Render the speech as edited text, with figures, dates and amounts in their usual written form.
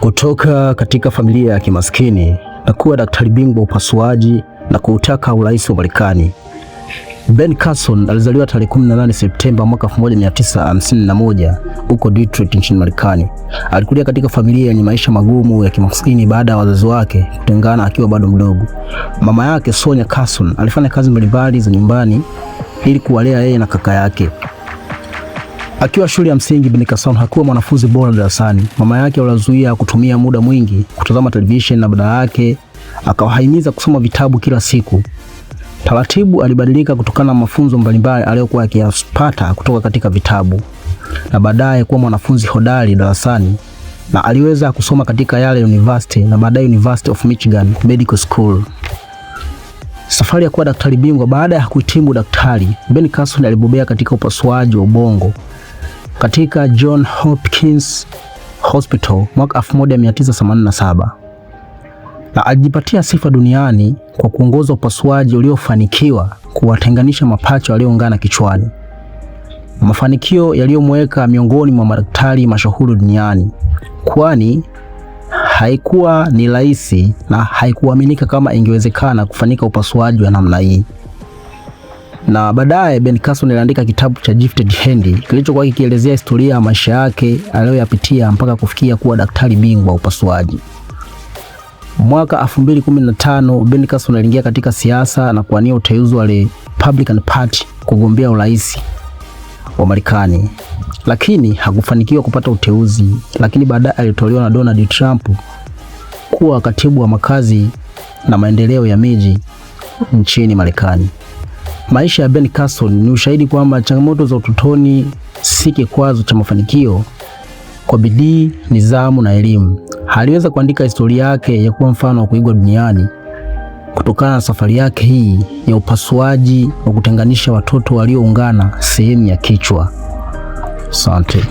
Kutoka katika familia ya kimaskini na kuwa daktari bingwa upasuaji na kuutaka urais wa Marekani. Ben Carson alizaliwa tarehe 18 Septemba mwaka 1951 huko Detroit nchini Marekani. Alikulia katika familia yenye maisha magumu ya kimaskini baada ya wazazi wake kutengana akiwa bado mdogo. Mama yake Sonia Carson alifanya kazi mbalimbali za nyumbani ili kuwalea yeye na kaka yake. Akiwa shule ya msingi, Ben Carson hakuwa mwanafunzi bora darasani. Mama yake alizuia kutumia muda mwingi kutazama television na badala yake akawahimiza kusoma vitabu kila siku. Taratibu alibadilika kutokana na mafunzo mbalimbali aliyokuwa akiyapata kutoka katika vitabu na baadaye kuwa mwanafunzi hodari darasani, na aliweza kusoma katika Yale University na baadaye University of Michigan Medical School. Safari ya kuwa daktari bingwa. Baada ya kuhitimu daktari, Ben Carson alibobea katika upasuaji wa ubongo katika John Hopkins Hospital mwaka 1987 na alijipatia sifa duniani kwa kuongoza upasuaji uliofanikiwa kuwatenganisha mapacha walioungana kichwani, mafanikio yaliyomweka miongoni mwa madaktari mashuhuri duniani, kwani haikuwa ni rahisi na haikuaminika kama ingewezekana kufanyika upasuaji wa namna hii. Na baadaye Ben Carson aliandika kitabu cha Gifted Hand kilichokuwa kikielezea historia ya maisha yake aliyoyapitia mpaka kufikia kuwa daktari bingwa upasuaji. Mwaka 2015 Ben Carson aliingia katika siasa na kuwania uteuzi wa Republican Party kugombea urais wa Marekani, lakini hakufanikiwa kupata uteuzi. Lakini baadaye alitolewa na Donald Trump kuwa katibu wa makazi na maendeleo ya miji nchini Marekani. Maisha ya Ben Carson ni ushahidi kwamba changamoto za utotoni si kikwazo cha mafanikio. Kwa bidii, nidhamu na elimu, aliweza kuandika historia yake ya kuwa mfano wa kuigwa duniani kutokana na safari yake hii ya upasuaji wa kutenganisha watoto walioungana sehemu ya kichwa. Asante.